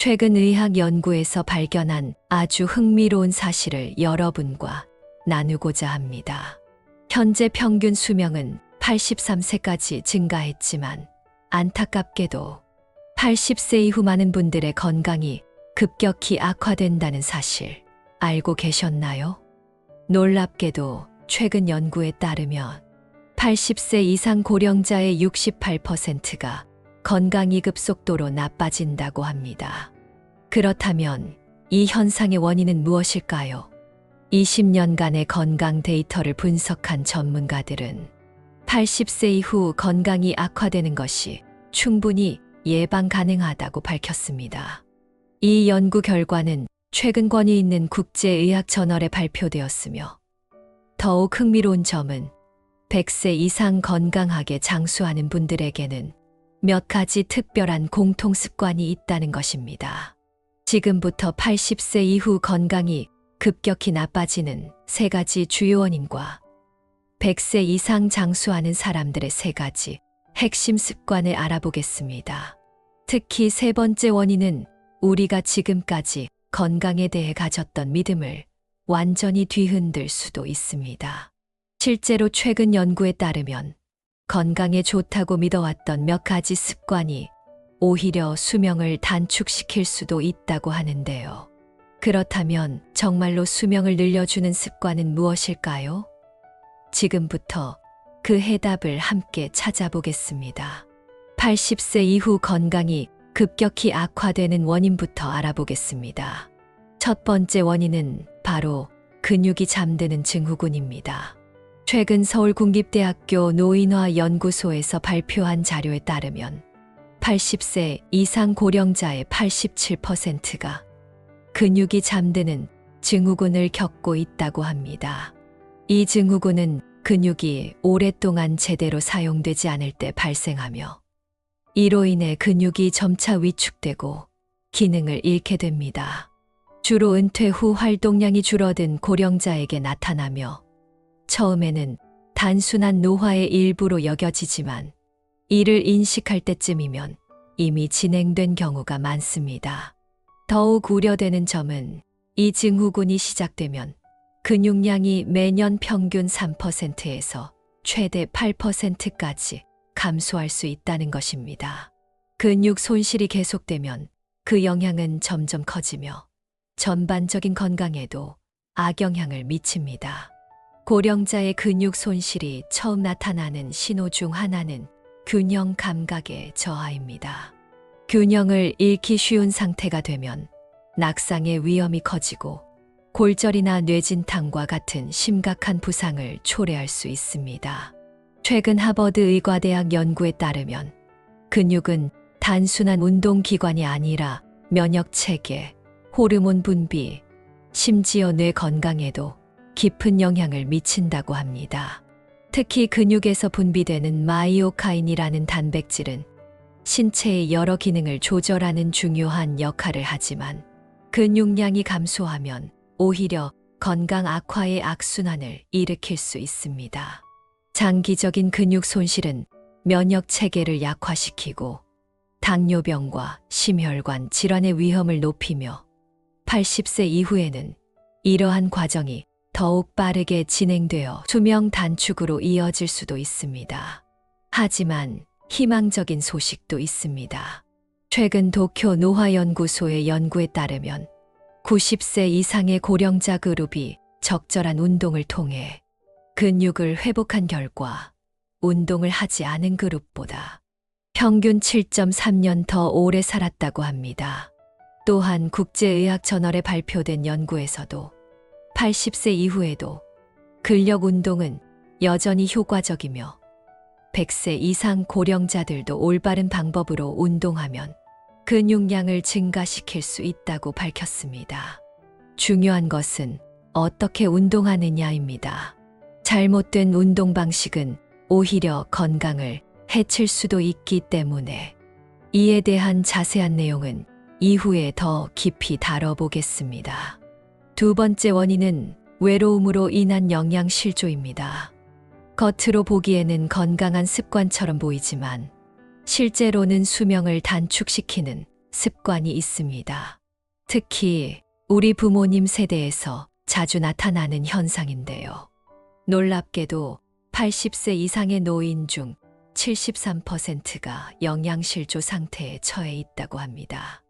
최근 의학 연구에서 발견한 아주 흥미로운 사실을 여러분과 나누고자 합니다. 현재 평균 수명은 83세까지 증가했지만 안타깝게도 80세 이후 많은 분들의 건강이 급격히 악화된다는 사실 알고 계셨나요? 놀랍게도 최근 연구에 따르면 80세 이상 고령자의 68%가 건강이 급속도로 나빠진다고 합니다. 그렇다면 이 현상의 원인은 무엇일까요? 20년간의 건강 데이터를 분석한 전문가들은 80세 이후 건강이 악화되는 것이 충분히 예방 가능하다고 밝혔습니다. 이 연구 결과는 최근 권위 있는 국제의학 저널에 발표되었으며 더욱 흥미로운 점은 100세 이상 건강하게 장수하는 분들에게는 몇 가지 특별한 공통 습관이 있다는 것입니다. 지금부터 80세 이후 건강이 급격히 나빠지는 세 가지 주요 원인과 100세 이상 장수하는 사람들의 세 가지 핵심 습관을 알아보겠습니다. 특히 세 번째 원인은 우리가 지금까지 건강에 대해 가졌던 믿음을 완전히 뒤흔들 수도 있습니다. 실제로 최근 연구에 따르면 건강에 좋다고 믿어왔던 몇 가지 습관이 오히려 수명을 단축시킬 수도 있다고 하는데요. 그렇다면 정말로 수명을 늘려주는 습관은 무엇일까요? 지금부터 그 해답을 함께 찾아보겠습니다. 80세 이후 건강이 급격히 악화되는 원인부터 알아보겠습니다. 첫 번째 원인은 바로 근육이 잠드는 증후군입니다. 최근 서울국립대학교 노인화 연구소에서 발표한 자료에 따르면 80세 이상 고령자의 87%가 근육이 잠드는 증후군을 겪고 있다고 합니다. 이 증후군은 근육이 오랫동안 제대로 사용되지 않을 때 발생하며 이로 인해 근육이 점차 위축되고 기능을 잃게 됩니다. 주로 은퇴 후 활동량이 줄어든 고령자에게 나타나며 처음에는 단순한 노화의 일부로 여겨지지만 이를 인식할 때쯤이면 이미 진행된 경우가 많습니다. 더욱 우려되는 점은 이 증후군이 시작되면 근육량이 매년 평균 3%에서 최대 8%까지 감소할 수 있다는 것입니다. 근육 손실이 계속되면 그 영향은 점점 커지며 전반적인 건강에도 악영향을 미칩니다. 고령자의 근육 손실이 처음 나타나는 신호 중 하나는 균형 감각의 저하입니다. 균형을 잃기 쉬운 상태가 되면 낙상의 위험이 커지고 골절이나 뇌진탕과 같은 심각한 부상을 초래할 수 있습니다. 최근 하버드 의과대학 연구에 따르면 근육은 단순한 운동기관이 아니라 면역 체계, 호르몬 분비, 심지어 뇌 건강에도 깊은 영향을 미친다고 합니다. 특히 근육에서 분비되는 마이오카인이라는 단백질은 신체의 여러 기능을 조절하는 중요한 역할을 하지만 근육량이 감소하면 오히려 건강 악화의 악순환을 일으킬 수 있습니다. 장기적인 근육 손실은 면역 체계를 약화시키고 당뇨병과 심혈관 질환의 위험을 높이며 80세 이후에는 이러한 과정이 더욱 빠르게 진행되어 수명 단축으로 이어질 수도 있습니다. 하지만 희망적인 소식도 있습니다. 최근 도쿄 노화연구소의 연구에 따르면 90세 이상의 고령자 그룹이 적절한 운동을 통해 근육을 회복한 결과 운동을 하지 않은 그룹보다 평균 7.3년 더 오래 살았다고 합니다. 또한 국제의학 저널에 발표된 연구에서도 80세 이후에도 근력 운동은 여전히 효과적이며 100세 이상 고령자들도 올바른 방법으로 운동하면 근육량을 증가시킬 수 있다고 밝혔습니다. 중요한 것은 어떻게 운동하느냐입니다. 잘못된 운동 방식은 오히려 건강을 해칠 수도 있기 때문에 이에 대한 자세한 내용은 이후에 더 깊이 다뤄보겠습니다. 두 번째 원인은 외로움으로 인한 영양실조입니다. 겉으로 보기에는 건강한 습관처럼 보이지만 실제로는 수명을 단축시키는 습관이 있습니다. 특히 우리 부모님 세대에서 자주 나타나는 현상인데요. 놀랍게도 80세 이상의 노인 중 73%가 영양실조 상태에 처해 있다고 합니다.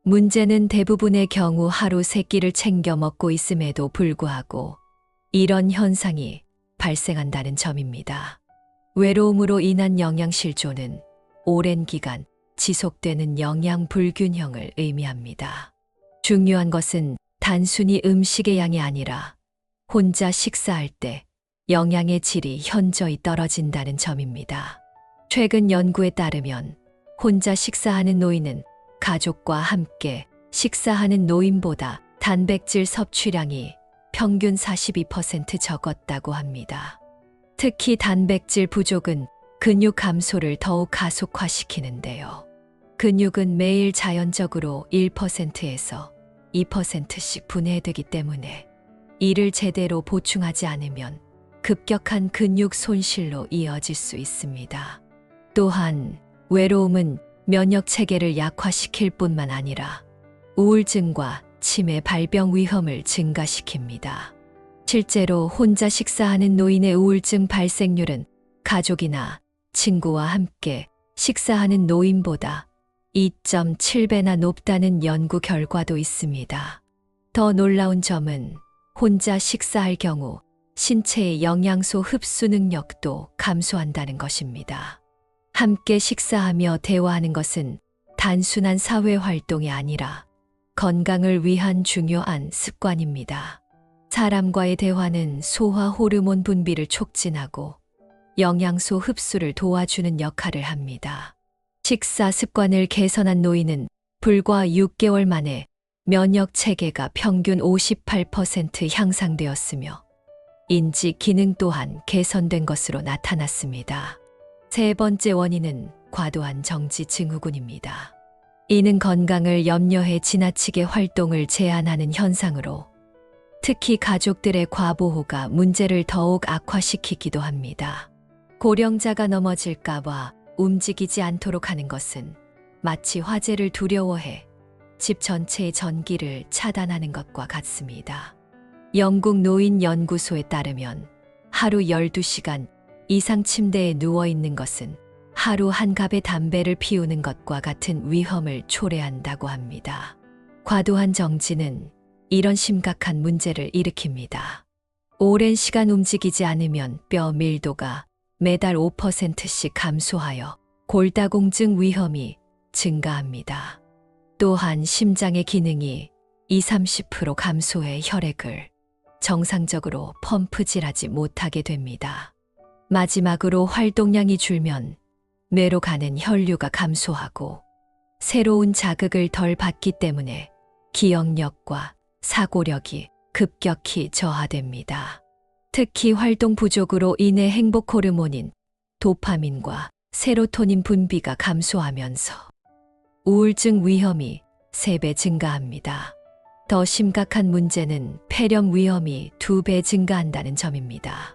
문제는 대부분의 경우 하루 3끼를 챙겨 먹고 있음에도 불구하고 이런 현상이 발생한다는 점입니다. 외로움으로 인한 영양실조는 오랜 기간 지속되는 영양 불균형을 의미합니다. 중요한 것은 단순히 음식의 양이 아니라 혼자 식사할 때 영양의 질이 현저히 떨어진다는 점입니다. 최근 연구에 따르면 혼자 식사하는 노인은 가족과 함께 식사하는 노인보다 단백질 섭취량이 평균 42% 적었다고 합니다. 특히 단백질 부족은 근육 감소를 더욱 가속화시키는데요. 근육은 매일 자연적으로 1%에서 2%씩 분해되기 때문에 이를 제대로 보충하지 않으면 급격한 근육 손실로 이어질 수 있습니다. 또한 외로움은 면역 체계를 약화시킬 뿐만 아니라 우울증과 치매 발병 위험을 증가시킵니다. 실제로 혼자 식사하는 노인의 우울증 발생률은 가족이나 친구와 함께 식사하는 노인보다 2.7배나 높다는 연구 결과도 있습니다. 더 놀라운 점은 혼자 식사할 경우 신체의 영양소 흡수 능력도 감소한다는 것입니다. 함께 식사하며 대화하는 것은 단순한 사회 활동이 아니라 건강을 위한 중요한 습관입니다. 사람과의 대화는 소화 호르몬 분비를 촉진하고 영양소 흡수를 도와주는 역할을 합니다. 식사 습관을 개선한 노인은 불과 6개월 만에 면역 체계가 평균 58% 향상되었으며 인지 기능 또한 개선된 것으로 나타났습니다. 세 번째 원인은 과도한 정지 증후군입니다. 이는 건강을 염려해 지나치게 활동을 제한하는 현상으로 특히 가족들의 과보호가 문제를 더욱 악화시키기도 합니다. 고령자가 넘어질까봐 움직이지 않도록 하는 것은 마치 화재를 두려워해 집 전체의 전기를 차단하는 것과 같습니다. 영국 노인 연구소에 따르면 하루 12시간 이상 침대에 누워 있는 것은 하루 한 갑의 담배를 피우는 것과 같은 위험을 초래한다고 합니다. 과도한 정지는 이런 심각한 문제를 일으킵니다. 오랜 시간 움직이지 않으면 뼈 밀도가 매달 5%씩 감소하여 골다공증 위험이 증가합니다. 또한 심장의 기능이 20-30% 감소해 혈액을 정상적으로 펌프질하지 못하게 됩니다. 마지막으로 활동량이 줄면 뇌로 가는 혈류가 감소하고 새로운 자극을 덜 받기 때문에 기억력과 사고력이 급격히 저하됩니다. 특히 활동 부족으로 인해 행복 호르몬인 도파민과 세로토닌 분비가 감소하면서 우울증 위험이 3배 증가합니다. 더 심각한 문제는 폐렴 위험이 2배 증가한다는 점입니다.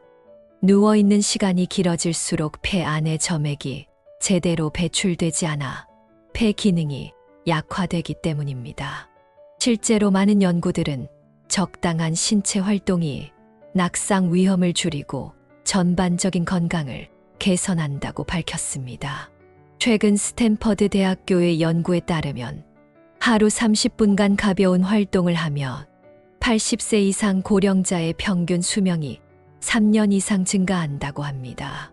누워있는 시간이 길어질수록 폐 안의 점액이 제대로 배출되지 않아 폐 기능이 약화되기 때문입니다. 실제로 많은 연구들은 적당한 신체 활동이 낙상 위험을 줄이고 전반적인 건강을 개선한다고 밝혔습니다. 최근 스탠퍼드 대학교의 연구에 따르면 하루 30분간 가벼운 활동을 하며 80세 이상 고령자의 평균 수명이 3년 이상 증가한다고 합니다.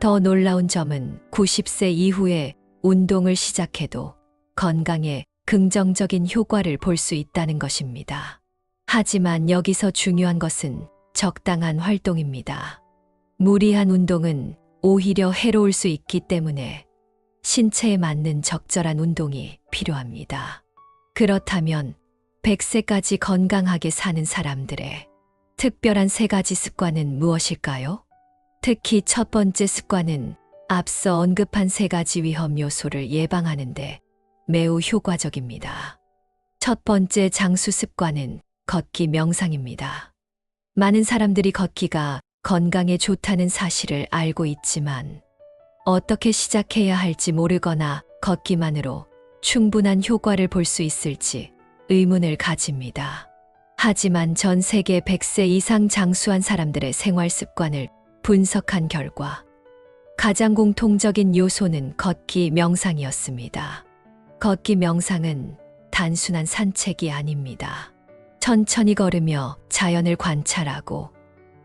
더 놀라운 점은 90세 이후에 운동을 시작해도 건강에 긍정적인 효과를 볼 수 있다는 것입니다. 하지만 여기서 중요한 것은 적당한 활동입니다. 무리한 운동은 오히려 해로울 수 있기 때문에 신체에 맞는 적절한 운동이 필요합니다. 그렇다면 100세까지 건강하게 사는 사람들의 특별한 3가지 습관은 무엇일까요? 특히 첫 번째 습관은 앞서 언급한 3가지 위험 요소를 예방하는 데 매우 효과적입니다. 첫 번째 장수 습관은 걷기 명상입니다. 많은 사람들이 걷기가 건강에 좋다는 사실을 알고 있지만 어떻게 시작해야 할지 모르거나 걷기만으로 충분한 효과를 볼 수 있을지 의문을 가집니다. 하지만 전 세계 100세 이상 장수한 사람들의 생활 습관을 분석한 결과 가장 공통적인 요소는 걷기 명상이었습니다. 걷기 명상은 단순한 산책이 아닙니다. 천천히 걸으며 자연을 관찰하고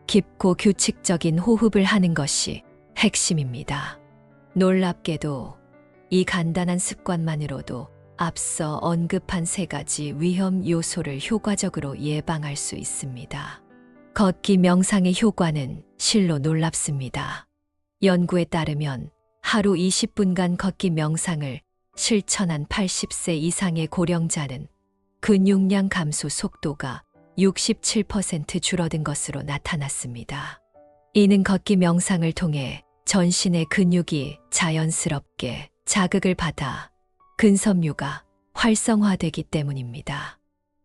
깊고 규칙적인 호흡을 하는 것이 핵심입니다. 놀랍게도 이 간단한 습관만으로도 앞서 언급한 3가지 위험 요소를 효과적으로 예방할 수 있습니다. 걷기 명상의 효과는 실로 놀랍습니다. 연구에 따르면 하루 20분간 걷기 명상을 실천한 80세 이상의 고령자는 근육량 감소 속도가 67% 줄어든 것으로 나타났습니다. 이는 걷기 명상을 통해 전신의 근육이 자연스럽게 자극을 받아 근섬유가 활성화되기 때문입니다.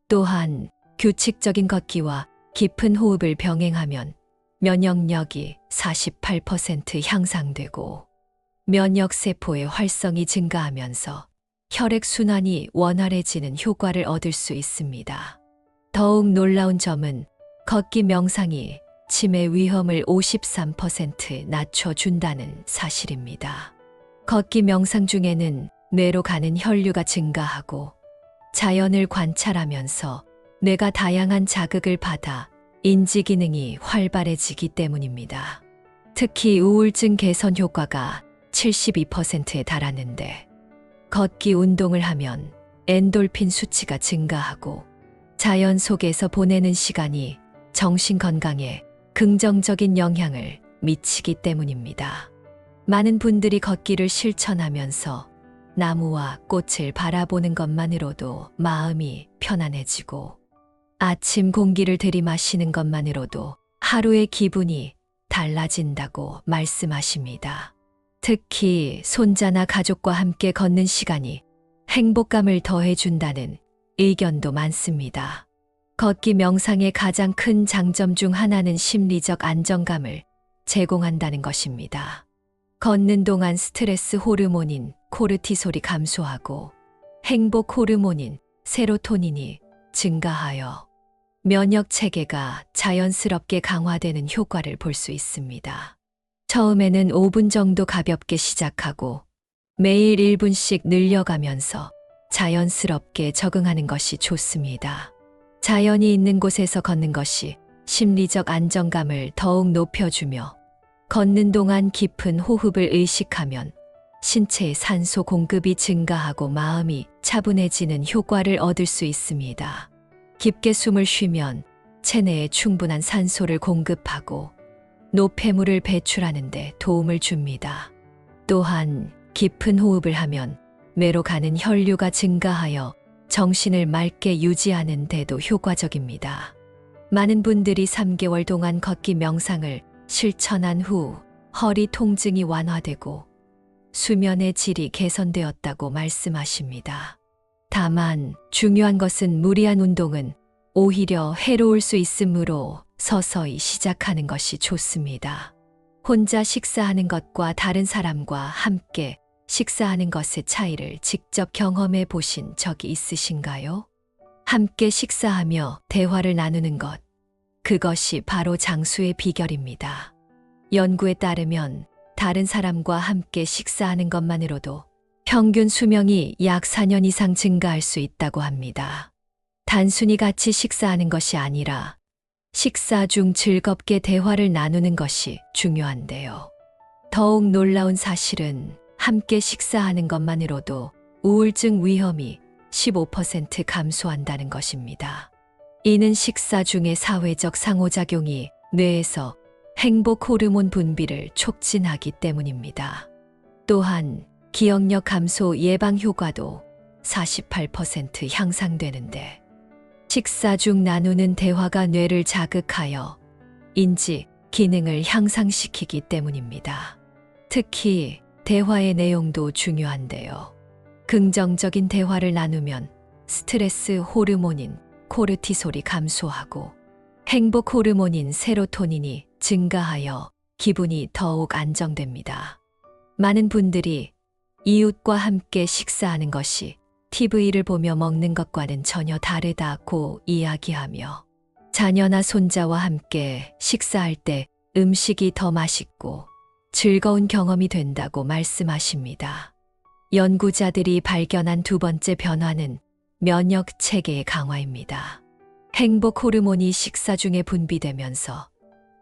또한 규칙적인 걷기와 깊은 호흡을 병행하면 면역력이 48% 향상되고 면역세포의 활성이 증가하면서 혈액순환이 원활해지는 효과를 얻을 수 있습니다. 더욱 놀라운 점은 걷기 명상이 치매 위험을 53% 낮춰준다는 사실입니다. 걷기 명상 중에는 뇌로 가는 혈류가 증가하고 자연을 관찰하면서 뇌가 다양한 자극을 받아 인지 기능이 활발해지기 때문입니다. 특히 우울증 개선 효과가 72%에 달하는데 걷기 운동을 하면 엔돌핀 수치가 증가하고 자연 속에서 보내는 시간이 정신 건강에 긍정적인 영향을 미치기 때문입니다. 많은 분들이 걷기를 실천하면서 나무와 꽃을 바라보는 것만으로도 마음이 편안해지고 아침 공기를 들이마시는 것만으로도 하루의 기분이 달라진다고 말씀하십니다. 특히 손자나 가족과 함께 걷는 시간이 행복감을 더해준다는 의견도 많습니다. 걷기 명상의 가장 큰 장점 중 하나는 심리적 안정감을 제공한다는 것입니다. 걷는 동안 스트레스 호르몬인 코르티솔이 감소하고 행복 호르몬인 세로토닌이 증가하여 면역 체계가 자연스럽게 강화되는 효과를 볼 수 있습니다. 처음에는 5분 정도 가볍게 시작하고 매일 1분씩 늘려가면서 자연스럽게 적응하는 것이 좋습니다. 자연이 있는 곳에서 걷는 것이 심리적 안정감을 더욱 높여주며 걷는 동안 깊은 호흡을 의식하면 신체의 산소 공급이 증가하고 마음이 차분해지는 효과를 얻을 수 있습니다. 깊게 숨을 쉬면 체내에 충분한 산소를 공급하고 노폐물을 배출하는 데 도움을 줍니다. 또한 깊은 호흡을 하면 뇌로 가는 혈류가 증가하여 정신을 맑게 유지하는 데도 효과적입니다. 많은 분들이 3개월 동안 걷기 명상을 실천한 후 허리 통증이 완화되고 수면의 질이 개선되었다고 말씀하십니다. 다만 중요한 것은 무리한 운동은 오히려 해로울 수 있으므로 서서히 시작하는 것이 좋습니다. 혼자 식사하는 것과 다른 사람과 함께 식사하는 것의 차이를 직접 경험해 보신 적이 있으신가요? 함께 식사하며 대화를 나누는 것, 그것이 바로 장수의 비결입니다. 연구에 따르면 다른 사람과 함께 식사하는 것만으로도 평균 수명이 약 4년 이상 증가할 수 있다고 합니다. 단순히 같이 식사하는 것이 아니라 식사 중 즐겁게 대화를 나누는 것이 중요한데요. 더욱 놀라운 사실은 함께 식사하는 것만으로도 우울증 위험이 15% 감소한다는 것입니다. 이는 식사 중의 사회적 상호작용이 뇌에서 행복 호르몬 분비를 촉진하기 때문입니다. 또한 기억력 감소 예방 효과도 48% 향상되는데 식사 중 나누는 대화가 뇌를 자극하여 인지 기능을 향상시키기 때문입니다. 특히 대화의 내용도 중요한데요. 긍정적인 대화를 나누면 스트레스 호르몬인 코르티솔이 감소하고 행복 호르몬인 세로토닌이 증가하여 기분이 더욱 안정됩니다. 많은 분들이 이웃과 함께 식사하는 것이 TV를 보며 먹는 것과는 전혀 다르다고 이야기하며 자녀나 손자와 함께 식사할 때 음식이 더 맛있고 즐거운 경험이 된다고 말씀하십니다. 연구자들이 발견한 두 번째 변화는 면역 체계의 강화입니다. 행복 호르몬이 식사 중에 분비되면서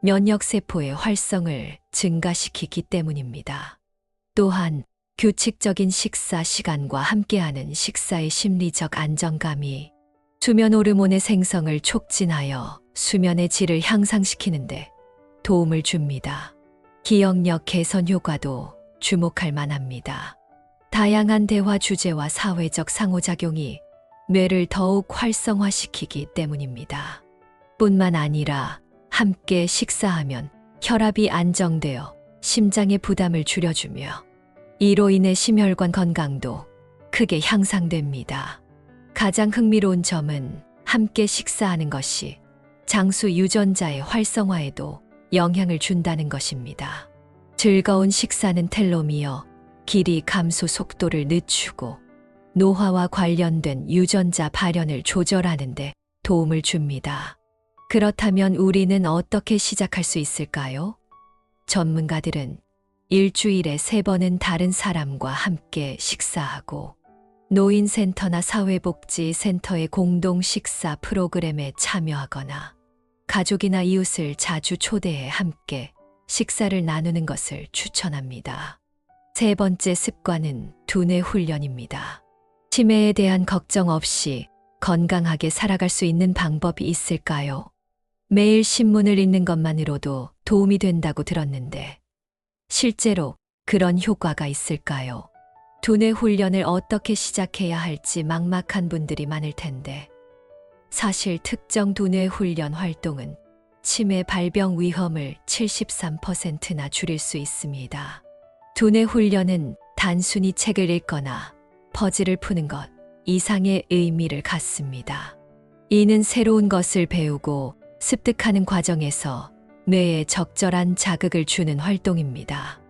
면역세포의 활성을 증가시키기 때문입니다. 또한 규칙적인 식사 시간과 함께하는 식사의 심리적 안정감이 수면 호르몬의 생성을 촉진하여 수면의 질을 향상시키는데 도움을 줍니다. 기억력 개선 효과도 주목할 만합니다. 다양한 대화 주제와 사회적 상호작용이 뇌를 더욱 활성화시키기 때문입니다. 뿐만 아니라 함께 식사하면 혈압이 안정되어 심장의 부담을 줄여주며 이로 인해 심혈관 건강도 크게 향상됩니다. 가장 흥미로운 점은 함께 식사하는 것이 장수 유전자의 활성화에도 영향을 준다는 것입니다. 즐거운 식사는 텔로미어, 길이 감소 속도를 늦추고 노화와 관련된 유전자 발현을 조절하는 데 도움을 줍니다. 그렇다면 우리는 어떻게 시작할 수 있을까요? 전문가들은 일주일에 3번은 다른 사람과 함께 식사하고 노인센터나 사회복지센터의 공동 식사 프로그램에 참여하거나 가족이나 이웃을 자주 초대해 함께 식사를 나누는 것을 추천합니다. 세 번째 습관은 두뇌 훈련입니다. 치매에 대한 걱정 없이 건강하게 살아갈 수 있는 방법이 있을까요? 매일 신문을 읽는 것만으로도 도움이 된다고 들었는데 실제로 그런 효과가 있을까요? 두뇌 훈련을 어떻게 시작해야 할지 막막한 분들이 많을 텐데 사실 특정 두뇌 훈련 활동은 치매 발병 위험을 73%나 줄일 수 있습니다. 두뇌 훈련은 단순히 책을 읽거나 퍼즐을 푸는 것 이상의 의미를 갖습니다. 이는 새로운 것을 배우고 습득하는 과정에서 뇌에 적절한 자극을 주는 활동입니다.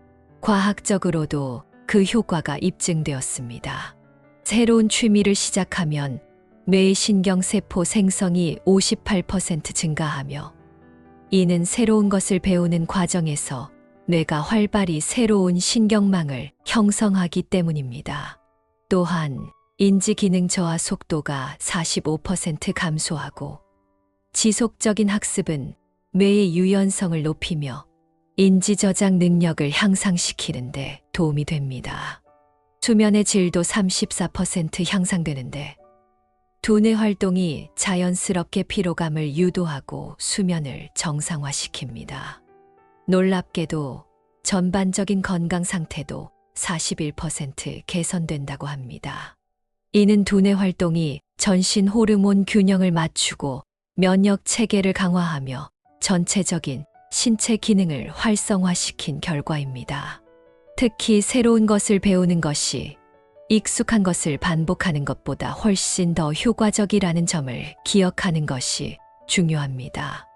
과학적으로도 그 효과가 입증되었습니다. 새로운 취미를 시작하면 뇌의 신경세포 생성이 58% 증가하며 이는 새로운 것을 배우는 과정에서 뇌가 활발히 새로운 신경망을 형성하기 때문입니다. 또한 인지 기능 저하 속도가 45% 감소하고 지속적인 학습은 뇌의 유연성을 높이며 인지 저장 능력을 향상시키는데 도움이 됩니다. 수면의 질도 34% 향상되는데 두뇌 활동이 자연스럽게 피로감을 유도하고 수면을 정상화시킵니다. 놀랍게도 전반적인 건강 상태도 41% 개선된다고 합니다. 이는 두뇌 활동이 전신 호르몬 균형을 맞추고 면역 체계를 강화하며 전체적인 신체 기능을 활성화시킨 결과입니다. 특히 새로운 것을 배우는 것이 익숙한 것을 반복하는 것보다 훨씬 더 효과적이라는 점을 기억하는 것이 중요합니다.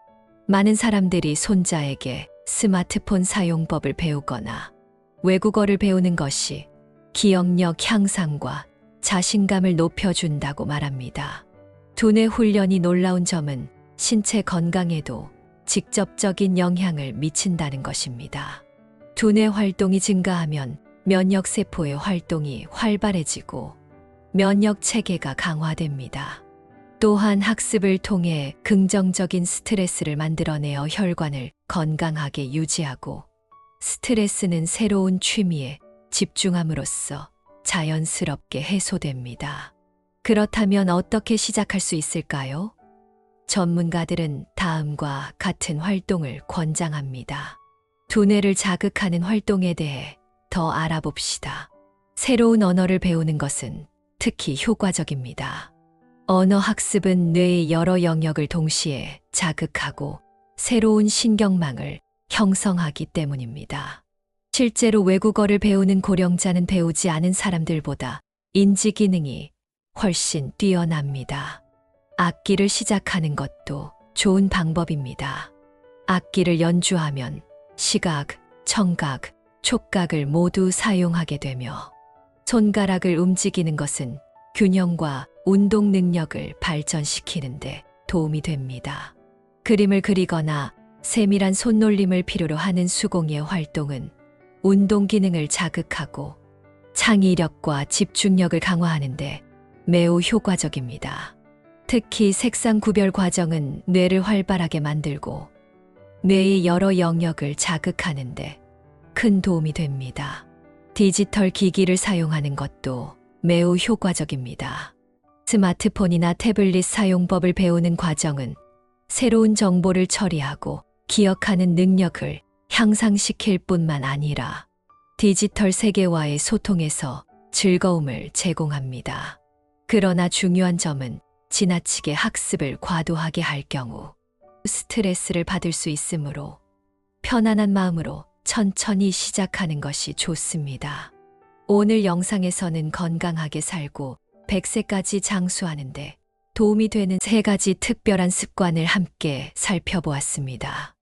많은 사람들이 손자에게 스마트폰 사용법을 배우거나 외국어를 배우는 것이 기억력 향상과 자신감을 높여준다고 말합니다. 두뇌 훈련이 놀라운 점은 신체 건강에도 직접적인 영향을 미친다는 것입니다. 두뇌 활동이 증가하면 면역세포의 활동이 활발해지고 면역 체계가 강화됩니다. 또한 학습을 통해 긍정적인 스트레스를 만들어내어 혈관을 건강하게 유지하고 스트레스는 새로운 취미에 집중함으로써 자연스럽게 해소됩니다. 그렇다면 어떻게 시작할 수 있을까요? 전문가들은 다음과 같은 활동을 권장합니다. 두뇌를 자극하는 활동에 대해 더 알아봅시다. 새로운 언어를 배우는 것은 특히 효과적입니다. 언어 학습은 뇌의 여러 영역을 동시에 자극하고 새로운 신경망을 형성하기 때문입니다. 실제로 외국어를 배우는 고령자는 배우지 않은 사람들보다 인지 기능이 훨씬 뛰어납니다. 악기를 시작하는 것도 좋은 방법입니다. 악기를 연주하면 시각, 청각, 촉각을 모두 사용하게 되며 손가락을 움직이는 것은 균형과 운동 능력을 발전시키는데 도움이 됩니다. 그림을 그리거나 세밀한 손놀림을 필요로 하는 수공예 활동은 운동 기능을 자극하고 창의력과 집중력을 강화하는데 매우 효과적입니다. 특히 색상 구별 과정은 뇌를 활발하게 만들고 뇌의 여러 영역을 자극하는데 큰 도움이 됩니다. 디지털 기기를 사용하는 것도 매우 효과적입니다. 스마트폰이나 태블릿 사용법을 배우는 과정은 새로운 정보를 처리하고 기억하는 능력을 향상시킬 뿐만 아니라 디지털 세계와의 소통에서 즐거움을 제공합니다. 그러나 중요한 점은 지나치게 학습을 과도하게 할 경우 스트레스를 받을 수 있으므로 편안한 마음으로 천천히 시작하는 것이 좋습니다. 오늘 영상에서는 건강하게 살고 100세까지 장수하는데 도움이 되는 3가지 특별한 습관을 함께 살펴보았습니다.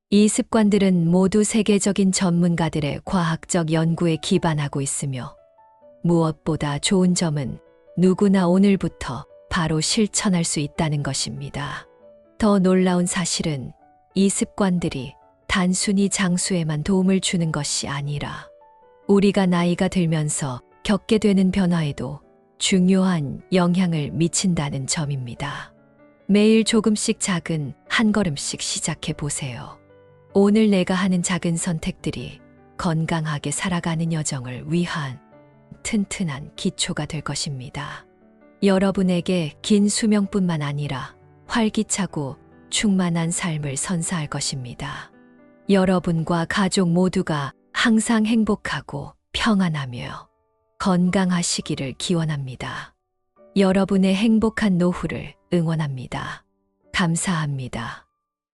이 습관들은 모두 세계적인 전문가들의 과학적 연구에 기반하고 있으며 무엇보다 좋은 점은 누구나 오늘부터 바로 실천할 수 있다는 것입니다. 더 놀라운 사실은 이 습관들이 단순히 장수에만 도움을 주는 것이 아니라 우리가 나이가 들면서 겪게 되는 변화에도 중요한 영향을 미친다는 점입니다. 매일 조금씩 작은 한 걸음씩 시작해 보세요. 오늘 내가 하는 작은 선택들이 건강하게 살아가는 여정을 위한 튼튼한 기초가 될 것입니다. 여러분에게 긴 수명뿐만 아니라 활기차고 충만한 삶을 선사할 것입니다. 여러분과 가족 모두가 항상 행복하고 평안하며 건강하시기를 기원합니다. 여러분의 행복한 노후를 응원합니다. 감사합니다.